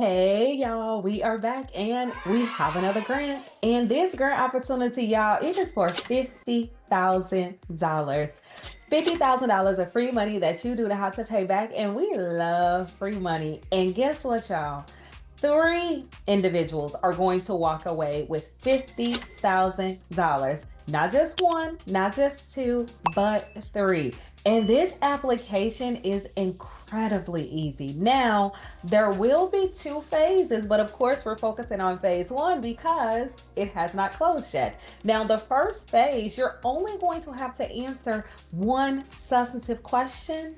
Hey y'all, we are back and we have another grant. And this grant opportunity, y'all, it is for $50,000. $50,000 of free money that you do not have to pay back. And we love free money. And guess what, y'all? Three individuals are going to walk away with $50,000. Not just one, not just two, but three. And this application is incredibly easy. Now, there will be two phases, but of course, we're focusing on phase one because it has not closed yet. Now, the first phase, you're only going to have to answer one substantive question,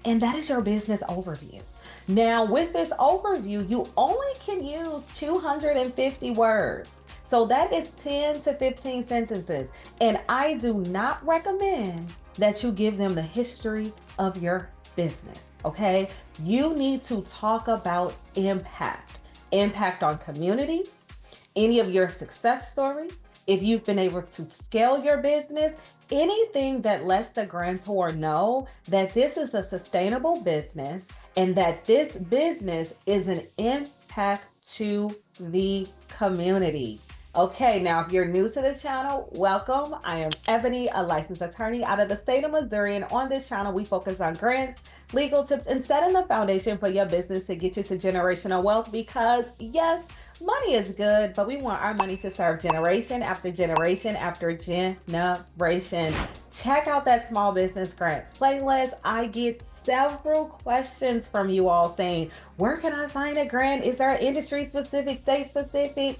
and that is your business overview. Now, with this overview, you only can use 250 words. So that is 10 to 15 sentences. And I do not recommend that you give them the history of your business, okay? You need to talk about impact on community, any of your success stories, if you've been able to scale your business, anything that lets the grantor know that this is a sustainable business and that this business is an impact to the community. Okay, now if you're new to the channel, welcome. I am Ebony, a licensed attorney out of the state of Missouri, and on this channel, we focus on grants, legal tips, and setting the foundation for your business to get you to generational wealth because, yes, money is good, but we want our money to serve generation after generation after generation. Check out that small business grant playlist. I get several questions from you all saying, where can I find a grant? Is there industry specific, state specific?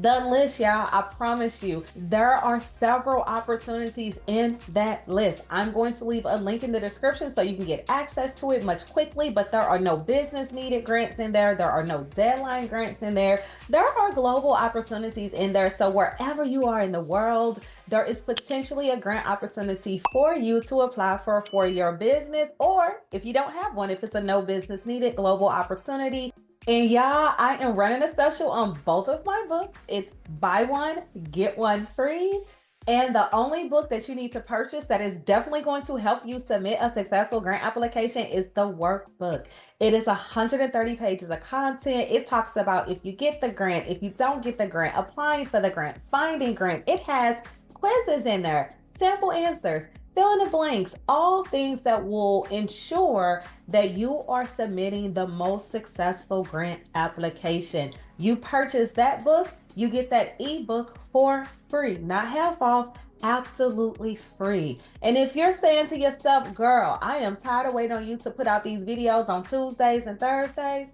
The list, y'all, I promise you, there are several opportunities in that list. I'm going to leave a link in the description so you can get access to it much quickly, but there are no business needed grants in there. There are no deadline grants in there. There are global opportunities in there. So wherever you are in the world, there is potentially a grant opportunity for you to apply for your business, or if you don't have one, if it's a no business needed global opportunity. And y'all, I am running a special on both of my books. It's buy one, get one free. And the only book that you need to purchase that is definitely going to help you submit a successful grant application is the workbook. It is 130 pages of content. It talks about if you get the grant, if you don't get the grant, applying for the grant, finding grant. It has quizzes in there, sample answers, fill in the blanks, all things that will ensure that you are submitting the most successful grant application. You purchase that book, you get that ebook for free, not half off, absolutely free. And if you're saying to yourself, girl, I am tired of waiting on you to put out these videos on Tuesdays and Thursdays,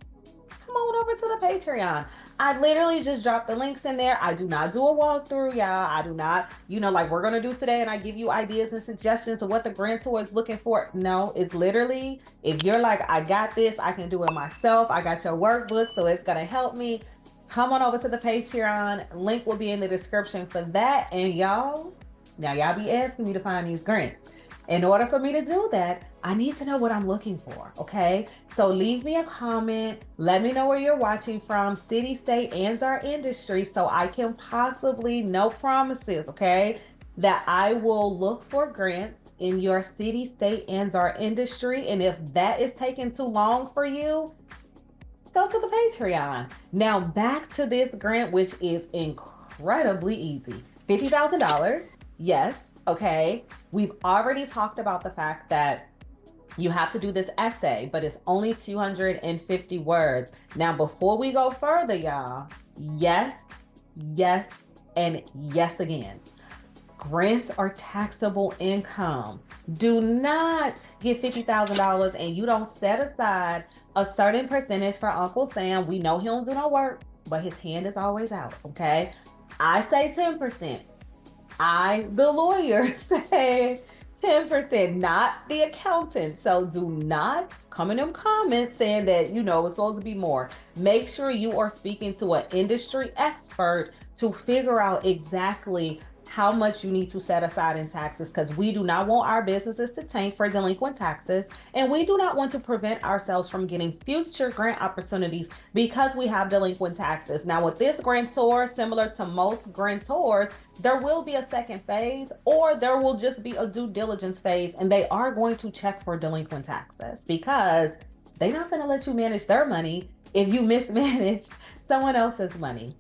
come on over to the Patreon. I literally just drop the links in there. I do not do a walkthrough, y'all. I do not, like we're going to do today, and I give you ideas and suggestions of what the grantor is looking for. No, it's literally, if you're like, I got this, I can do it myself. I got your workbook, so it's going to help me. Come on over to the Patreon. Link will be in the description for that. And y'all be asking me to find these grants. In order for me to do that, I need to know what I'm looking for, okay? So leave me a comment. Let me know where you're watching from, city, state, and our industry, so I can possibly, no promises, okay, that I will look for grants in your city, state, and our industry. And if that is taking too long for you, go to the Patreon. Now back to this grant, which is incredibly easy. $50,000, yes. Okay, we've already talked about the fact that you have to do this essay, but it's only 250 words. Now, before we go further, y'all, yes, and yes again. Grants are taxable income. Do not get $50,000 and you don't set aside a certain percentage for Uncle Sam. We know he don't do no work, but his hand is always out, okay? I say 10%. The lawyer, say 10%, not the accountant. So do not come in them comments saying that, it's supposed to be more. Make sure you are speaking to an industry expert to figure out exactly how much you need to set aside in taxes, because we do not want our businesses to tank for delinquent taxes, and we do not want to prevent ourselves from getting future grant opportunities because we have delinquent taxes. Now, with this grantor, similar to most grantors, there will be a second phase, or there will just be a due diligence phase, and they are going to check for delinquent taxes because they're not going to let you manage their money if you mismanage someone else's money.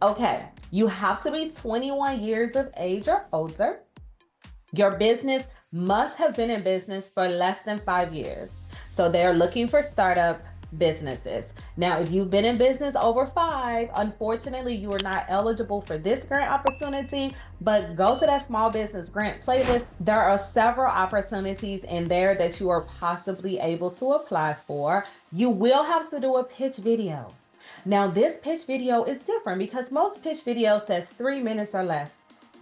Okay, you have to be 21 years of age or older. Your business must have been in business for less than 5 years. So they're looking for startup businesses. Now, if you've been in business over 5, unfortunately, you are not eligible for this grant opportunity, but go to that small business grant playlist. There are several opportunities in there that you are possibly able to apply for. You will have to do a pitch video. Now, this pitch video is different because most pitch videos says 3 minutes or less.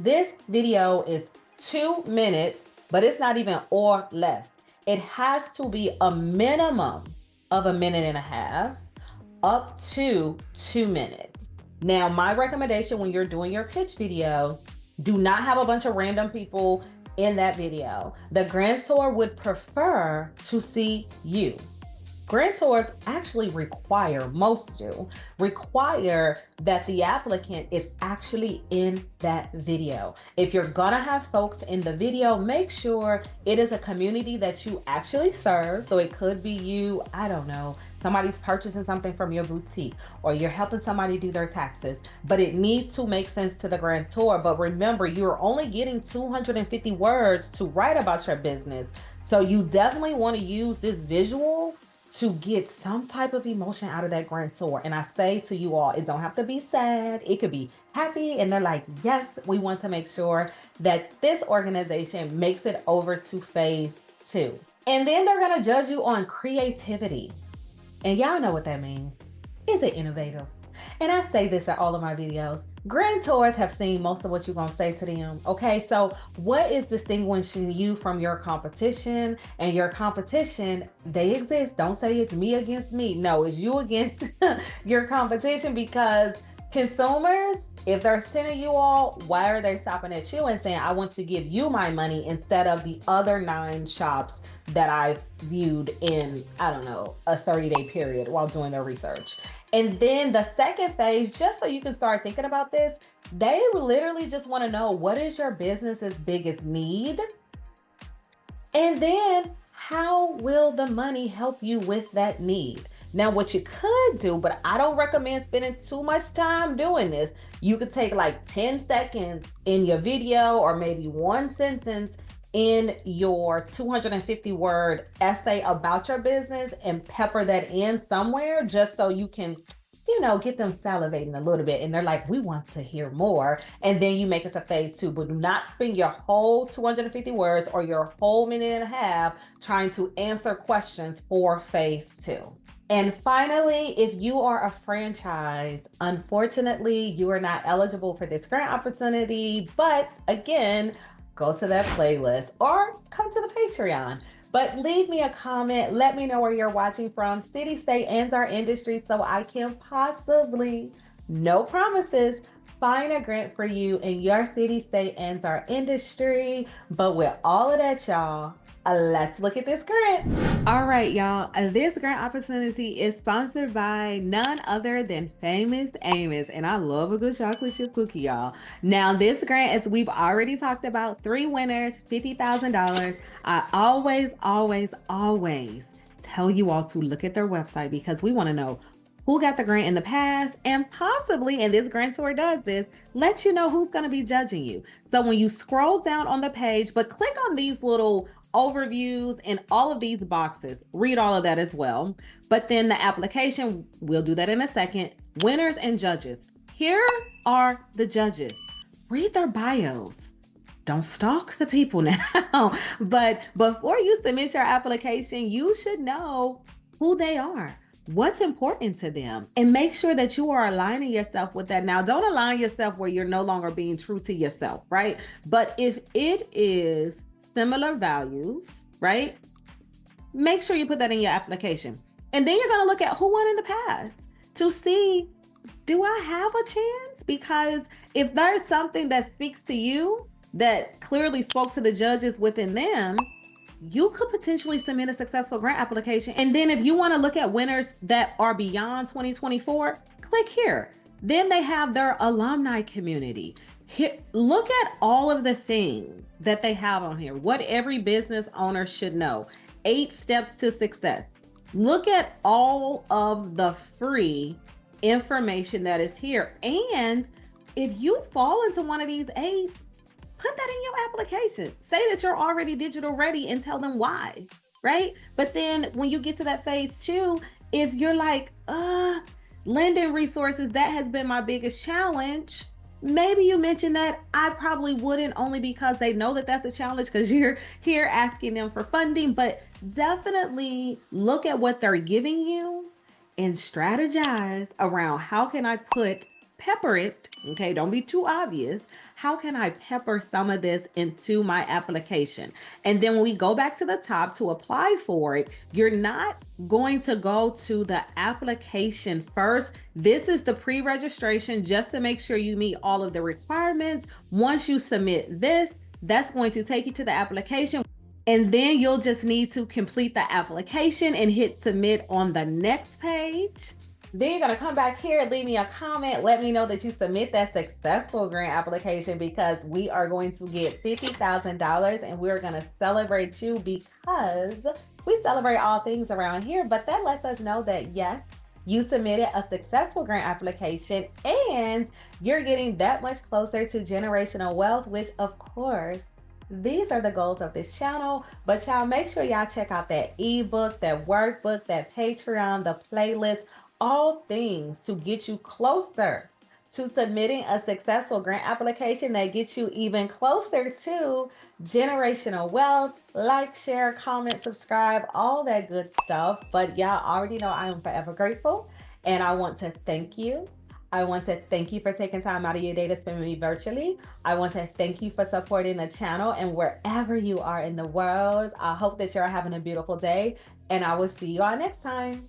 This video is 2 minutes, but it's not even or less. It has to be a minimum of a minute and a half up to 2 minutes. Now, my recommendation when you're doing your pitch video, do not have a bunch of random people in that video. The grantor would prefer to see you. Grantors actually require, most do, require that the applicant is actually in that video. If you're gonna have folks in the video, make sure it is a community that you actually serve. So it could be you, I don't know, somebody's purchasing something from your boutique, or you're helping somebody do their taxes, but it needs to make sense to the grantor. But remember, you're only getting 250 words to write about your business. So you definitely wanna use this visual to get some type of emotion out of that grantor. And I say to you all, it don't have to be sad. It could be happy. And they're like, yes, we want to make sure that this organization makes it over to phase 2. And then they're going to judge you on creativity. And y'all know what that means. Is it innovative? And I say this in all of my videos. Grantors have seen most of what you're going to say to them. Okay, so what is distinguishing you from your competition? And your competition, they exist. Don't say it's me against me. No, it's you against your competition, because consumers, if they're sending you all, why are they stopping at you and saying, I want to give you my money instead of the other 9 shops that I've viewed in, I don't know, a 30-day period while doing their research? And then the second phase, just so you can start thinking about this, they literally just want to know, what is your business's biggest need? And then how will the money help you with that need? Now, what you could do, but I don't recommend spending too much time doing this. You could take like 10 seconds in your video, or maybe 1 sentence in your 250 word essay about your business, and pepper that in somewhere just so you can, get them salivating a little bit. And they're like, we want to hear more. And then you make it to phase 2, but do not spend your whole 250 words or your whole minute and a half trying to answer questions for phase 2. And finally, if you are a franchise, unfortunately, you are not eligible for this grant opportunity. But again, go to that playlist or come to the Patreon. But leave me a comment. Let me know where you're watching from, city, state, and our industry, so I can possibly, no promises, find a grant for you in your city, state, and our industry. But with all of that, y'all, let's look at this grant. All right, y'all. This grant opportunity is sponsored by none other than Famous Amos. And I love a good chocolate chip cookie, y'all. Now, this grant, as we've already talked about, 3 winners, $50,000. I always tell you all to look at their website, because we want to know who got the grant in the past, and possibly, and this grantor does this, let you know who's going to be judging you. So when you scroll down on the page, but click on these little overviews and all of these boxes, read all of that as well. But then the application, we'll do that in a second. Winners and judges. Here are the judges. Read their bios. Don't stalk the people now. But before you submit your application, you should know who they are, what's important to them, and make sure that you are aligning yourself with that. Now, don't align yourself where you're no longer being true to yourself, right? But if it is similar values, right? Make sure you put that in your application. And then you're going to look at who won in the past to see, do I have a chance? Because if there's something that speaks to you that clearly spoke to the judges within them, you could potentially submit a successful grant application. And then if you want to look at winners that are beyond 2024, click here. Then they have their alumni community. Here, look at all of the things that they have on here. What every business owner should know. 8 steps to success. Look at all of the free information that is here. And if you fall into one of these eight, put that in your application. Say that you're already digital ready and tell them why, right? But then when you get to that phase two, if you're like, lending resources, that has been my biggest challenge. Maybe you mentioned that. I probably wouldn't, only because they know that that's a challenge because you're here asking them for funding. But definitely look at what they're giving you and strategize around how can I pepper it, okay, don't be too obvious. How can I pepper some of this into my application? And then when we go back to the top to apply for it, you're not going to go to the application first. This is the pre-registration just to make sure you meet all of the requirements. Once you submit this, that's going to take you to the application. And then you'll just need to complete the application and hit submit on the next page. Then you're going to come back here and leave me a comment. Let me know that you submit that successful grant application, because we are going to get $50,000 and we're going to celebrate you, because we celebrate all things around here. But that lets us know that yes, you submitted a successful grant application and you're getting that much closer to generational wealth, which of course, these are the goals of this channel. But y'all make sure y'all check out that ebook, that workbook, that Patreon, the playlist, all things to get you closer to submitting a successful grant application that gets you even closer to generational wealth. Like, share, comment, subscribe, all that good stuff. But y'all already know I am forever grateful, and I want to thank you. I want to thank you for taking time out of your day to spend with me virtually. I want to thank you for supporting the channel, and wherever you are in the world, I hope that you're having a beautiful day, and I will see you all next time.